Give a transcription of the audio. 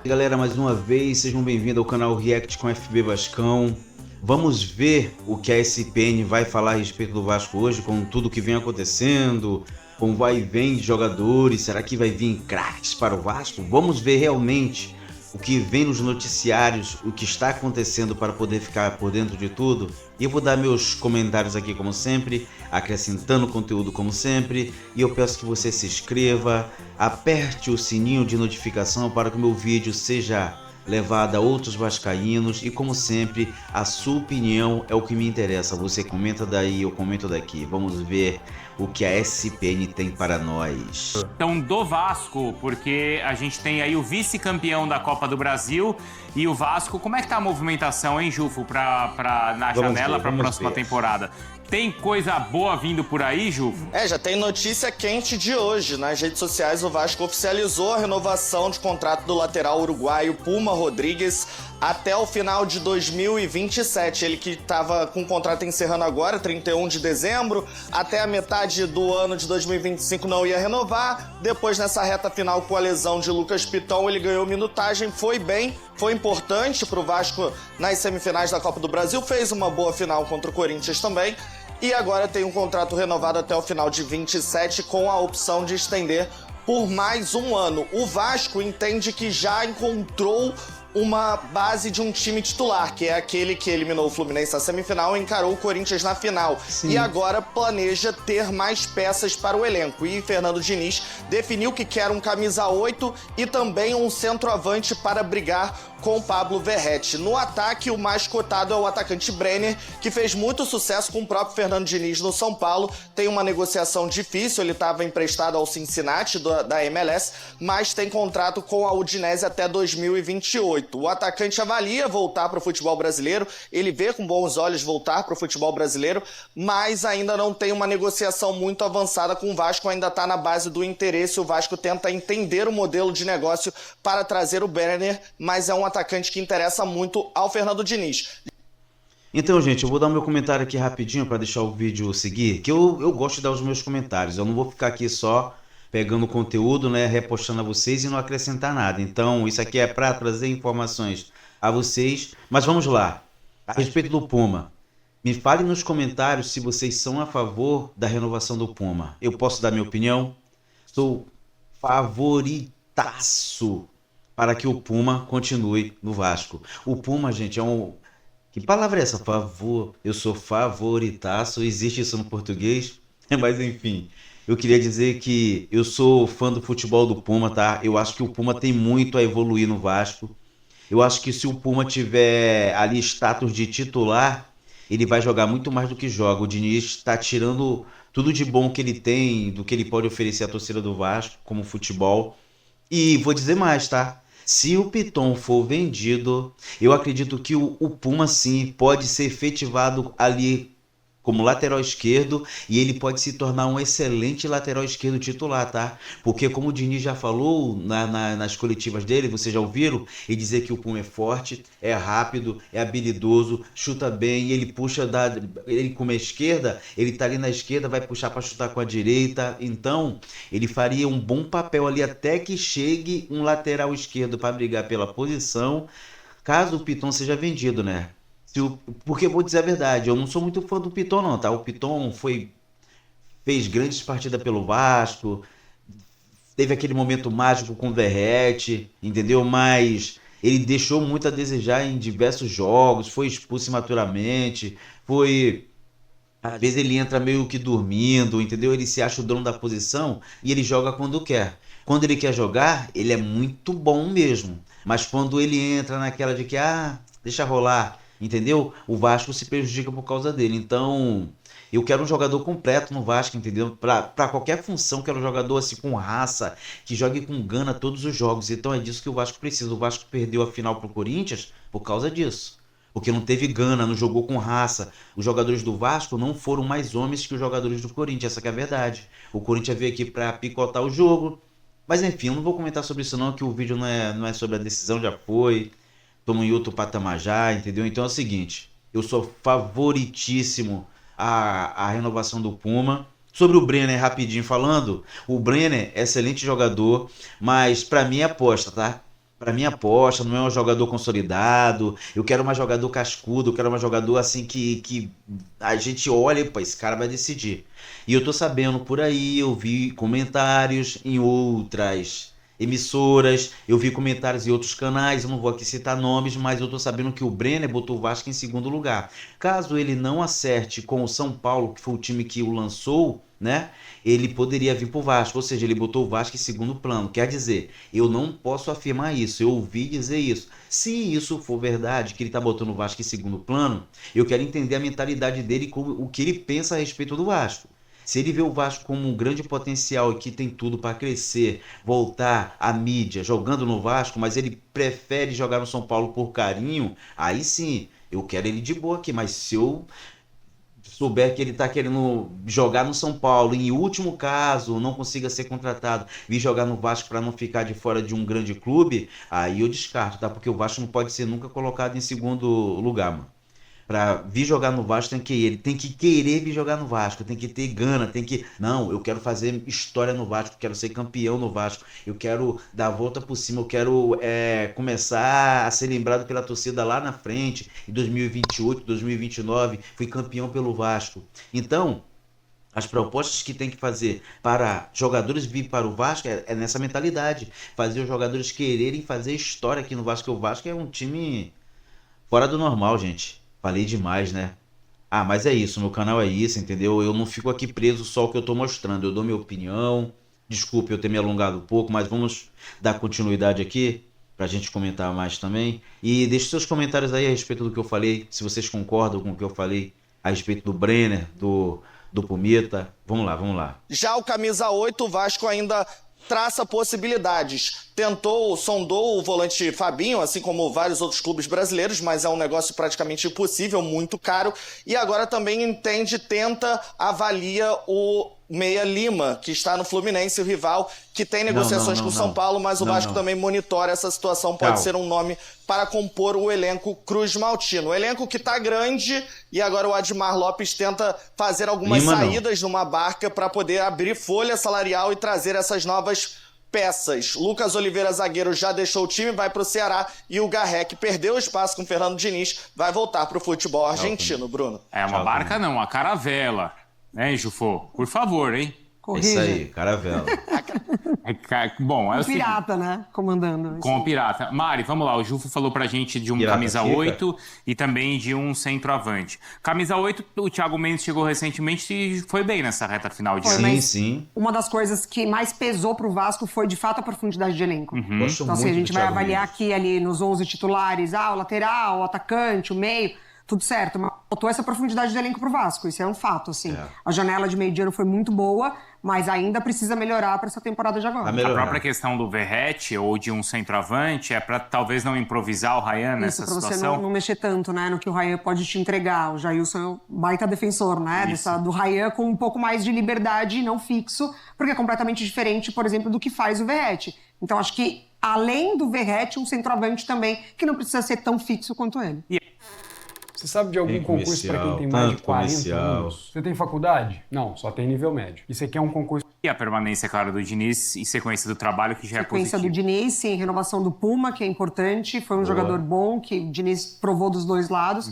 Galera, mais uma vez, sejam bem-vindos ao canal React com FB Vascão. Vamos ver o que a SPN vai falar a respeito do Vasco hoje, com tudo que vem acontecendo, com vai e vem de jogadores. Será que vai vir craques para o Vasco? Vamos ver realmente o que vem nos noticiários, o que está acontecendo para poder ficar por dentro de tudo. E eu vou dar meus comentários aqui como sempre, acrescentando conteúdo como sempre. E eu peço que você se inscreva, aperte o sininho de notificação para que o meu vídeo seja levado a outros vascaínos. E como sempre, a sua opinião é o que me interessa. Você comenta daí, eu comento daqui. Vamos ver o que a SPN tem para nós. Então, do Vasco, porque a gente tem aí o vice-campeão da Copa do Brasil e o Vasco. Como é que tá a movimentação, hein, Jufo, na janela para a próxima temporada? Tem coisa boa vindo por aí, Jufo? Já tem notícia quente de hoje. Nas redes sociais, o Vasco oficializou a renovação de contrato do lateral uruguaio Puma Rodrigues até o final de 2027. Ele que estava com o contrato encerrando agora, 31 de dezembro, até a metade do ano de 2025 não ia renovar. Depois, nessa reta final com a lesão de Lucas Piton, ele ganhou minutagem, foi bem, foi importante para o Vasco nas semifinais da Copa do Brasil, fez uma boa final contra o Corinthians também. E agora tem um contrato renovado até o final de 27 com a opção de estender por mais um ano. O Vasco entende que já encontrou uma base de um time titular, que é aquele que eliminou o Fluminense na semifinal e encarou o Corinthians na final. Sim. E agora planeja ter mais peças para o elenco. E Fernando Diniz definiu que quer um camisa 8 e também um centroavante para brigar com Pablo Verratti. No ataque, o mais cotado é o atacante Brenner, que fez muito sucesso com o próprio Fernando Diniz no São Paulo. Tem uma negociação difícil, ele estava emprestado ao Cincinnati da MLS, mas tem contrato com a Udinese até 2028. O atacante avalia voltar para o futebol brasileiro, ele vê com bons olhos voltar para o futebol brasileiro, mas ainda não tem uma negociação muito avançada com o Vasco, ainda está na base do interesse. O Vasco tenta entender o modelo de negócio para trazer o Brenner, mas é um atacante que interessa muito ao Fernando Diniz. Então, gente, eu vou dar o meu comentário aqui rapidinho para deixar o vídeo seguir, que eu gosto de dar os meus comentários. Eu não vou ficar aqui só pegando conteúdo, né, repostando a vocês e não acrescentar nada. Então, isso aqui é para trazer informações a vocês. Mas vamos lá. A respeito do Puma, me fale nos comentários se vocês são a favor da renovação do Puma. Eu posso dar minha opinião? Sou favoritaço para que o Puma continue no Vasco. O Puma, gente, é um... Que palavra é essa? Favor. Eu sou favoritaço. Existe isso no português? Mas enfim, eu queria dizer que eu sou fã do futebol do Puma, tá? Eu acho que o Puma tem muito a evoluir no Vasco. Eu acho que se o Puma tiver ali status de titular, ele vai jogar muito mais do que joga. O Diniz está tirando tudo de bom que ele tem, do que ele pode oferecer à torcida do Vasco, como futebol. E vou dizer mais, tá? Se o Piton for vendido, eu acredito que o Puma sim pode ser efetivado ali como lateral esquerdo e ele pode se tornar um excelente lateral esquerdo titular, tá? Porque como o Diniz já falou nas coletivas dele, vocês já ouviram, ele dizer que o Puma é forte, é rápido, é habilidoso, chuta bem, ele puxa ele com a esquerda, ele tá ali na esquerda, vai puxar para chutar com a direita, então ele faria um bom papel ali até que chegue um lateral esquerdo para brigar pela posição, caso o Piton seja vendido, né? Porque eu vou dizer a verdade, eu não sou muito fã do Piton não, tá? O Piton fez grandes partidas pelo Vasco, teve aquele momento mágico com o Verratti, entendeu? Mas ele deixou muito a desejar em diversos jogos, foi expulso imaturamente, às vezes ele entra meio que dormindo, entendeu? Ele se acha o dono da posição e ele joga quando quer. Quando ele quer jogar, ele é muito bom mesmo. Mas quando ele entra naquela de que, deixa rolar, entendeu? O Vasco se prejudica por causa dele. Então, eu quero um jogador completo no Vasco, entendeu? Para qualquer função, quero um jogador assim com raça, que jogue com gana todos os jogos. Então é disso que o Vasco precisa. O Vasco perdeu a final pro Corinthians por causa disso. Porque não teve gana, não jogou com raça. Os jogadores do Vasco não foram mais homens que os jogadores do Corinthians, essa que é a verdade. O Corinthians veio aqui para picotar o jogo. Mas enfim, eu não vou comentar sobre isso não, que o vídeo não é sobre a decisão, já foi. Estamos em outro patamar já, entendeu? Então é o seguinte, eu sou favoritíssimo a renovação do Puma. Sobre o Brenner, rapidinho falando, o Brenner é excelente jogador, mas para mim é aposta, tá? para minha aposta, não é um jogador consolidado. Eu quero um jogador cascudo, eu quero um jogador assim que a gente olha e, pô, esse cara vai decidir. E eu tô sabendo por aí, eu vi comentários em outras emissoras, eu vi comentários em outros canais, eu não vou aqui citar nomes, mas eu tô sabendo que o Brenner botou o Vasco em segundo lugar. Caso ele não acerte com o São Paulo, que foi o time que o lançou, né? Ele poderia vir pro Vasco, ou seja, ele botou o Vasco em segundo plano. Quer dizer, eu não posso afirmar isso, eu ouvi dizer isso. Se isso for verdade, que ele tá botando o Vasco em segundo plano, eu quero entender a mentalidade dele, o que ele pensa a respeito do Vasco. Se ele vê o Vasco como um grande potencial e que tem tudo para crescer, voltar à mídia jogando no Vasco, mas ele prefere jogar no São Paulo por carinho, aí sim, eu quero ele de boa aqui. Mas se eu souber que ele está querendo jogar no São Paulo, e em último caso não consiga ser contratado, vir jogar no Vasco para não ficar de fora de um grande clube, aí eu descarto, tá? Porque o Vasco não pode ser nunca colocado em segundo lugar, mano. Pra vir jogar no Vasco ele tem que querer vir jogar no Vasco, tem que ter gana, tem que... Não, eu quero fazer história no Vasco, quero ser campeão no Vasco, eu quero dar a volta por cima, eu quero começar a ser lembrado pela torcida lá na frente, em 2028, 2029, fui campeão pelo Vasco. Então, as propostas que tem que fazer para jogadores vir para o Vasco é nessa mentalidade, fazer os jogadores quererem fazer história aqui no Vasco, porque o Vasco é um time fora do normal, gente. Falei demais, né? Ah, mas é isso, meu canal é isso, entendeu? Eu não fico aqui preso só ao que eu tô mostrando, eu dou minha opinião. Desculpe eu ter me alongado um pouco, mas vamos dar continuidade aqui pra gente comentar mais também. E deixe seus comentários aí a respeito do que eu falei, se vocês concordam com o que eu falei a respeito do Brenner, do Pumita. Vamos lá, vamos lá. Já o camisa 8, o Vasco ainda traça possibilidades. Sondou o volante Fabinho, assim como vários outros clubes brasileiros, mas é um negócio praticamente impossível, muito caro. E agora também avalia o Meia Lima, que está no Fluminense, o rival, que tem negociações com o São Paulo, mas o Vasco também monitora essa situação, pode ser um nome para compor o elenco Cruz Maltino. O elenco que está grande e agora o Admar Lopes tenta fazer algumas saídas numa barca para poder abrir folha salarial e trazer essas novas peças. Lucas Oliveira, zagueiro, já deixou o time, vai para o Ceará, e o Garré, que perdeu o espaço com o Fernando Diniz, vai voltar para o futebol argentino, Bruno. É uma barca não, uma caravela, né, Jufô? Por favor, hein? Corrija. Isso aí, caravela. Bom, é o pirata, né? Comandando. Com o pirata. Mari, vamos lá. O Jufo falou pra gente de um pirata camisa 8 e também de um centroavante. Camisa 8, o Thiago Mendes chegou recentemente e foi bem nessa reta final de ano. Sim. Uma das coisas que mais pesou pro Vasco foi, de fato, a profundidade de elenco. Então, assim, a gente vai avaliar aqui ali nos 11 titulares, o lateral, o atacante, o meio... Tudo certo, mas faltou essa profundidade de elenco pro Vasco, isso é um fato, assim. A janela de meio de ano foi muito boa, mas ainda precisa melhorar para essa temporada de agora. A própria questão do Verratti ou de um centroavante é para talvez não improvisar o Ryan nessa situação? Isso, para você não mexer tanto, né, no que o Ryan pode te entregar. O Jailson é um baita defensor, né, do Ryan, com um pouco mais de liberdade e não fixo, porque é completamente diferente, por exemplo, do que faz o Verratti. Então, acho que, além do Verratti, um centroavante também, que não precisa ser tão fixo quanto ele. Você sabe de algum concurso para quem tem mais de 40 anos? Você tem faculdade? Não, só tem nível médio. E você quer um concurso... E a permanência, claro, do Diniz e sequência do trabalho, que já é positivo. Sequência do Diniz, sim. Renovação do Puma, que é importante. Foi um jogador bom, que o Diniz provou dos dois lados.